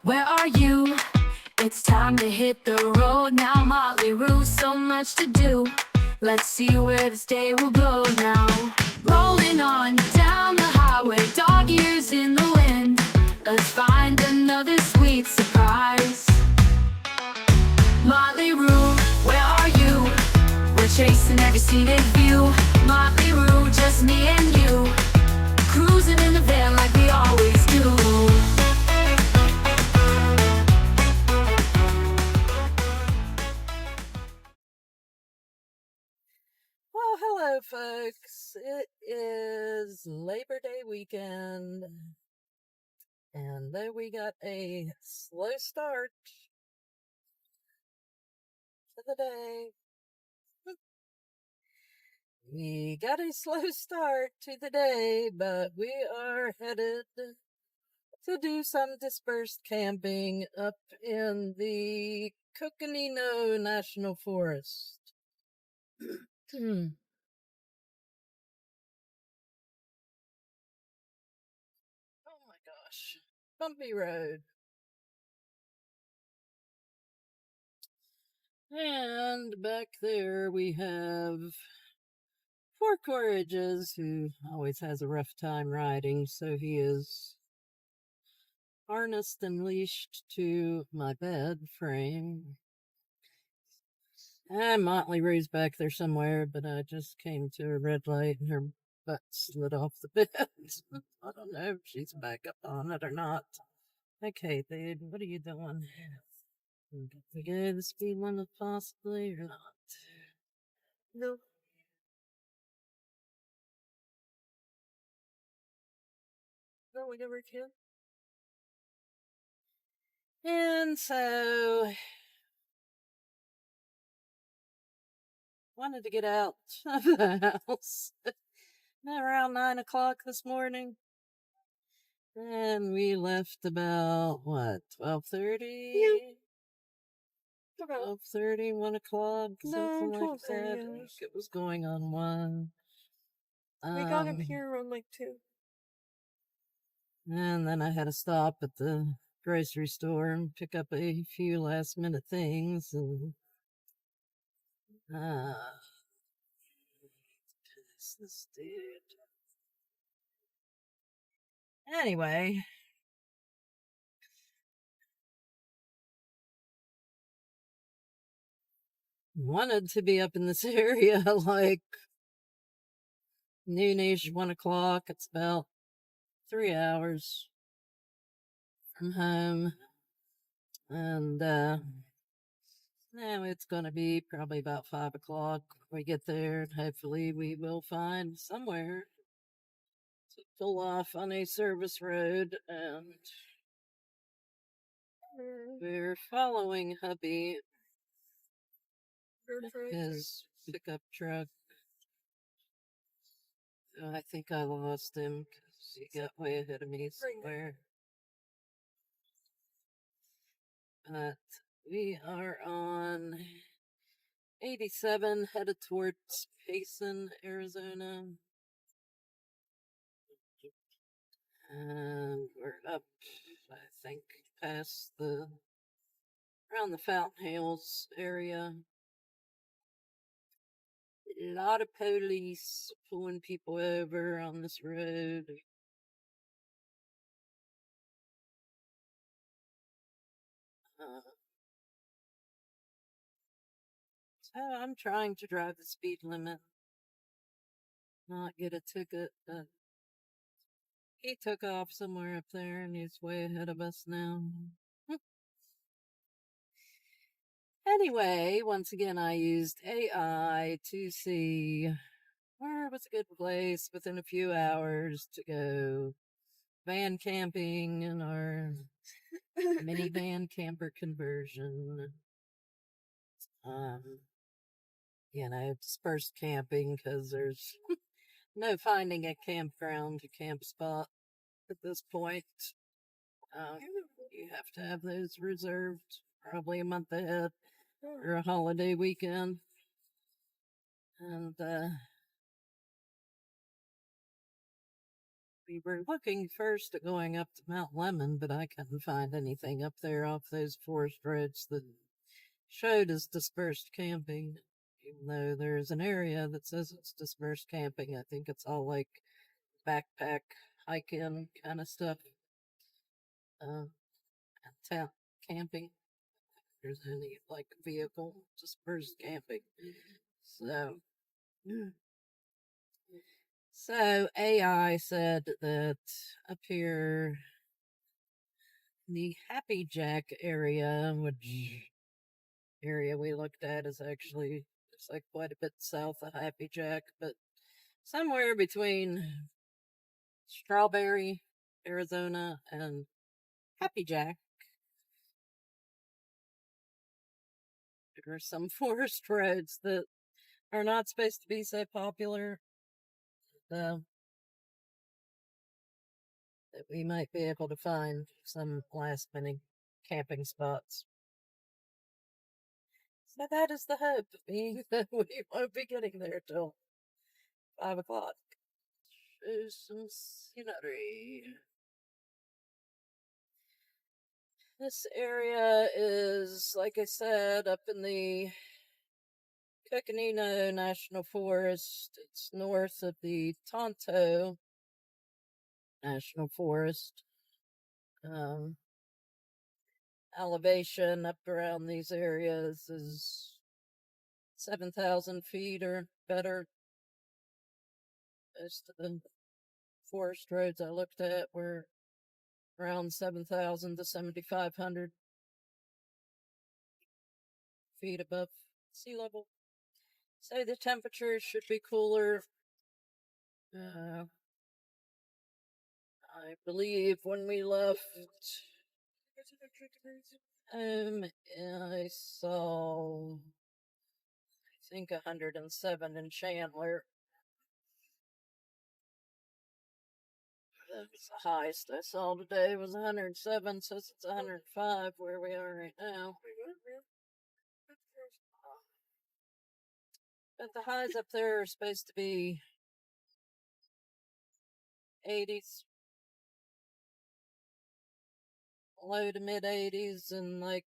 where are you? It's time to hit the road now, Motley Rue, so much to do. Let's see where this day will go now. Rolling on down the highway, dog ears in the wind. Let's find another sweet surprise. Motley Rue, where are you? We're chasing every scenic view. Motley Rue, just me and you, cruising in the van like we always do. Well, hello, folks. It is Labor Day weekend, and though we got a slow start to the day, but we are headed to do some dispersed camping up in the Coconino National Forest. Oh my gosh, bumpy road. And back there we have Poor Courageous, who always has a rough time riding, so he is harnessed and leashed to my bed frame. And Motley Rue's back there somewhere, but I just came to a red light and her butt slid off the bed. I don't know if she's back up on it or not. Okay, dude, what are you doing? We go the speed limit possibly or not? No. No, we never can. And so wanted to get out of the house around 9 o'clock this morning. And we left about, 12:30? Yeah. 12:30, 1 o'clock, something No, like 12:30, that. I yes. think it was going on 1. We got up here around like 2. And then I had to stop at the grocery store and pick up a few last minute things. And this dude. Anyway, wanted to be up in this area like noonish, 1 o'clock. It's about 3 hours from home. And now it's going to be probably about 5 o'clock when we get there. And hopefully we will find somewhere to pull off on a service road. And we're following hubby, his pickup truck. I think I lost him because he got way ahead of me somewhere. But we are on 87 headed towards Payson, Arizona. And we're up, I think, past around the Fountain Hills area. A lot of police pulling people over on this road. So I'm trying to drive the speed limit, not get a ticket, but he took off somewhere up there and he's way ahead of us now. Anyway, once again, I used AI to see where was a good place within a few hours to go van camping in our minivan camper conversion. Dispersed camping because there's no finding a campground, a camp spot at this point. You have to have those reserved probably a month ahead or a holiday weekend. And We were looking first at going up to Mount Lemon, but I couldn't find anything up there off those forest roads that showed as dispersed camping. Even though there's an area that says it's dispersed camping, I think it's all like backpack, hike-in kind of stuff. Tent camping. There's any like vehicle dispersed camping. So AI said that up here, the Happy Jack area, which area we looked at is actually it's like quite a bit south of Happy Jack, but somewhere between Strawberry, Arizona, and Happy Jack, there are some forest roads that are not supposed to be so popular. That we might be able to find some last minute camping spots. So that is the hope, being that we won't be getting there till 5 o'clock. Show some scenery. This area is, like I said, up in the Coconino National Forest. It's north of the Tonto National Forest. Elevation up around these areas is 7,000 feet or better. Most of the forest roads I looked at were around 7,000 to 7,500 feet above sea level. So the temperatures should be cooler. I believe when we left I saw, I think, 107 in Chandler. That's the highest I saw today was 107, says it's 105 where we are right now. But the highs up there are supposed to be 80s, low to mid 80s, and like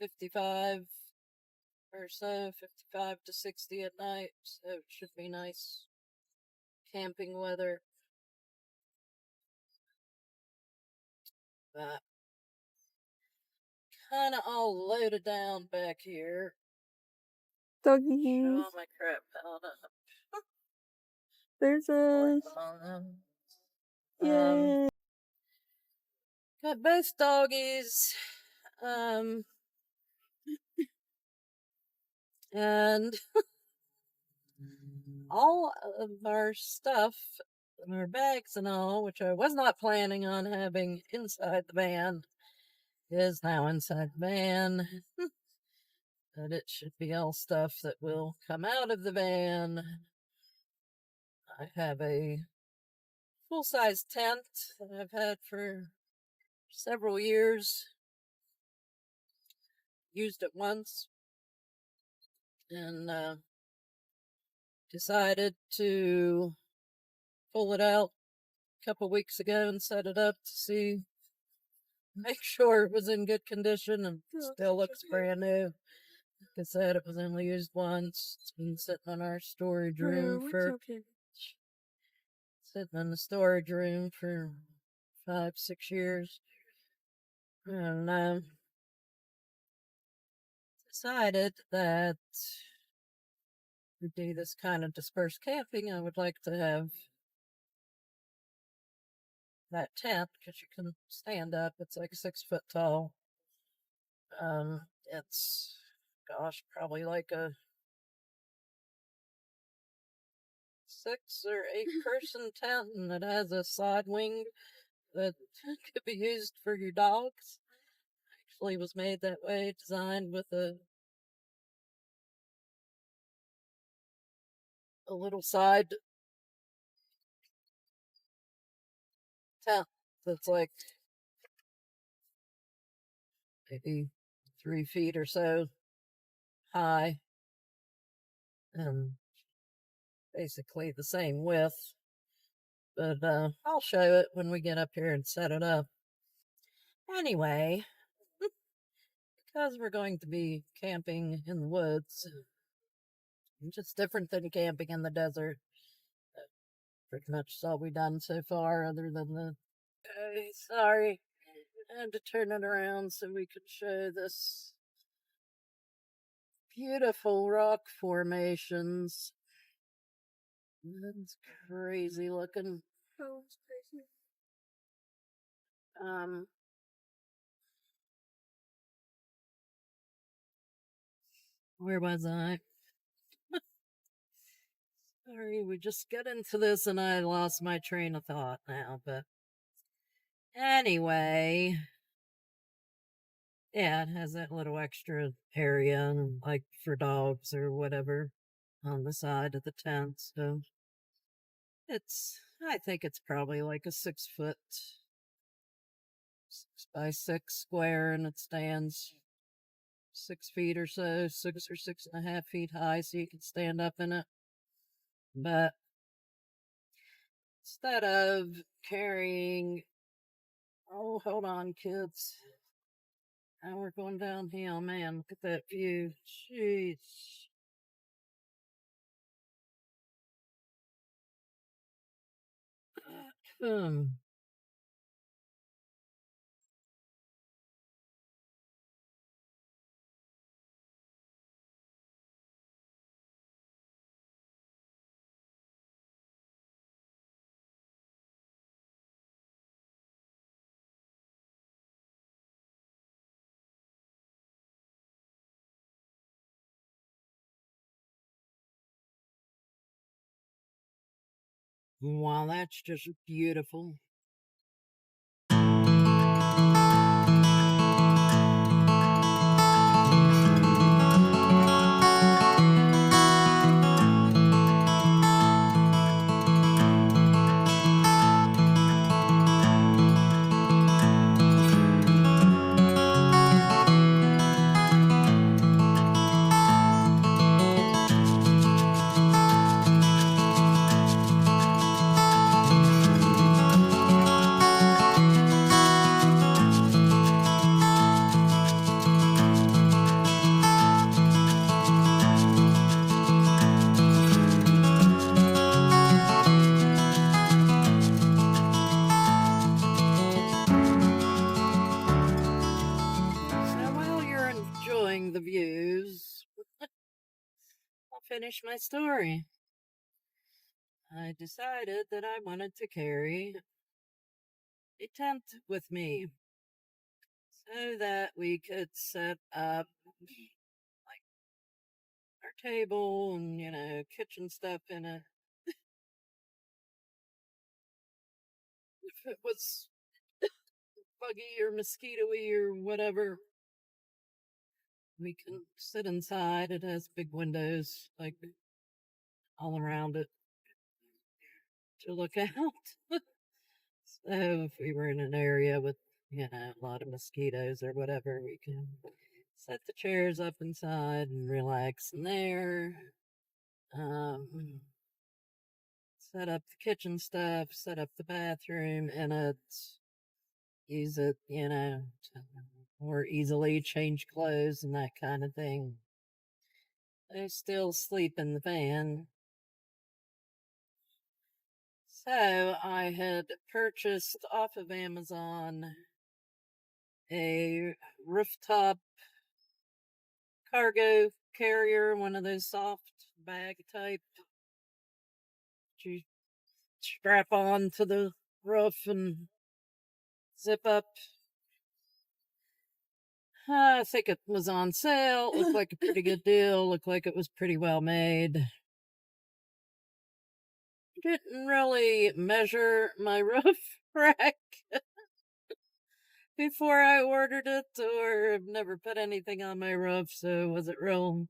55 or so, 55 to 60 at night. So it should be nice camping weather. But kind of all loaded down back here. Doggies. Show all my crap piled up. There's a. Yay. Got both doggies. And all of our stuff, our bags and all, which I was not planning on having inside the van, is now inside the van. But it should be all stuff that will come out of the van. I have a full-size tent that I've had for several years. Used it once. And decided to pull it out a couple weeks ago and set it up to make sure it was in good condition and still looks brand new. Like I said, it was only used once. It's been sitting in our storage room sitting in the storage room for 5-6 years. And decided that to do this kind of dispersed camping, I would like to have that tent, because you can stand up. It's like 6 foot tall. It's, gosh, probably like a 6 or 8 person tent, and it has a side wing that could be used for your dogs. Actually was made that way, designed with a little side tent that's like maybe 3 feet or so high and basically the same width. But I'll show it when we get up here and set it up. Anyway, because we're going to be camping in the woods, just different than camping in the desert. Pretty much all we've done so far, other than the. Sorry, I had to turn it around so we could show this beautiful rock formations. That's crazy looking. Oh, it's crazy. Where was I? Sorry, we just got into this and I lost my train of thought now, but anyway. Yeah, it has that little extra area, like for dogs or whatever, on the side of the tent. So I think it's probably like a 6 foot, 6 by 6 square, and it stands 6 feet or so, 6 or 6.5 feet high, so you can stand up in it. But instead of carrying, oh, hold on, kids. Now we're going downhill, man. Look at that view. Jeez. Hmm. Wow, that's just beautiful. So while you're enjoying the views, I'll finish my story. I decided that I wanted to carry a tent with me so that we could set up like our table and, kitchen stuff in it. If it was buggy or mosquito-y or whatever, we can sit inside. It has big windows, like, all around it to look out. So if we were in an area with, a lot of mosquitoes or whatever, we can set the chairs up inside and relax in there. Set up the kitchen stuff, set up the bathroom in it, use it, to more easily change clothes and that kind of thing. I still sleep in the van. So I had purchased off of Amazon a rooftop cargo carrier, one of those soft bag type you strap on to the roof and zip up. I think it was on sale. It looked like a pretty good deal. Looked like it was pretty well made. Didn't really measure my roof rack before I ordered it, or I've never put anything on my roof, so wasn't real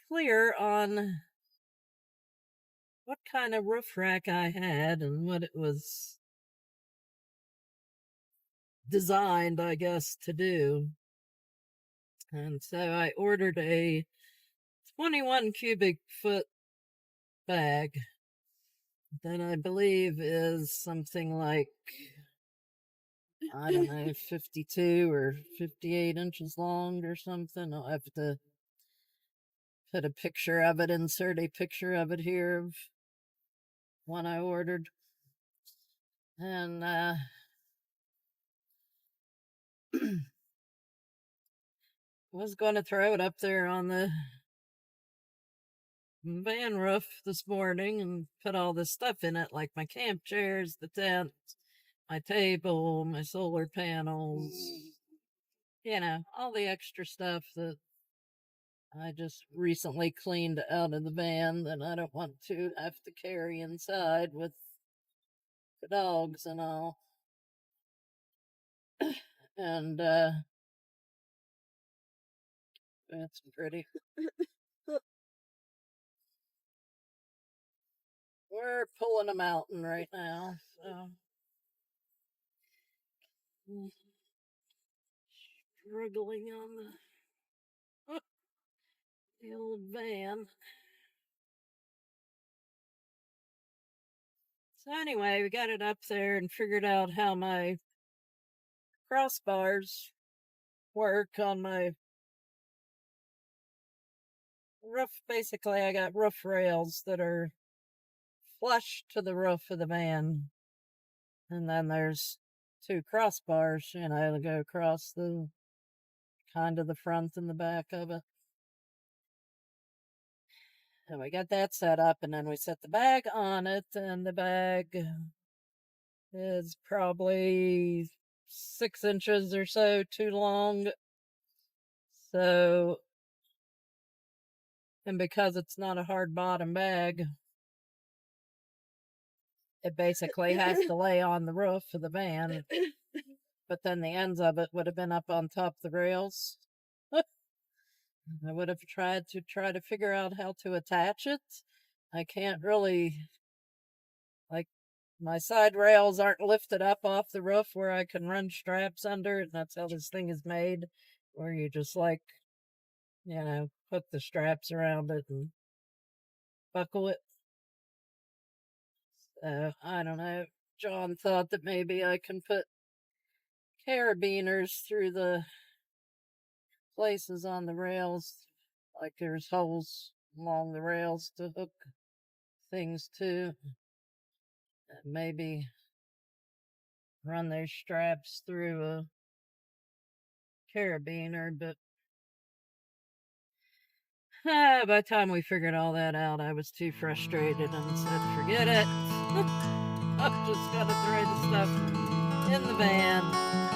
clear on what kind of roof rack I had and what it was designed, I guess, to do. And so I ordered a 21 cubic foot bag. that I believe is something like, I don't know, 52 or 58 inches long or something. I'll have to put a picture of it, insert a picture of it here of one I ordered. And was going to throw it up there on the van roof this morning and put all this stuff in it, like my camp chairs, the tent, my table, my solar panels, all the extra stuff that I just recently cleaned out of the van that I don't want to have to carry inside with the dogs and all. And that's pretty. We're pulling a mountain right now, so struggling on the old van. So anyway, we got it up there and figured out how my crossbars work on my roof. Basically, I got roof rails that are flush to the roof of the van. And then there's two crossbars, to go across the kind of the front and the back of it. And we got that set up, and then we set the bag on it, and the bag is probably 6 inches or so too long. So, and because it's not a hard bottom bag, it basically has to lay on the roof of the van. But then the ends of it would have been up on top of the rails. I would have tried to figure out how to attach it. I can't really, my side rails aren't lifted up off the roof where I can run straps under it. That's how this thing is made, where you just put the straps around it and buckle it. So, I don't know. John thought that maybe I can put carabiners through the places on the rails, like there's holes along the rails to hook things to, and maybe run those straps through a carabiner. But by the time we figured all that out, I was too frustrated and said, forget it. I'm just gonna throw the stuff in the van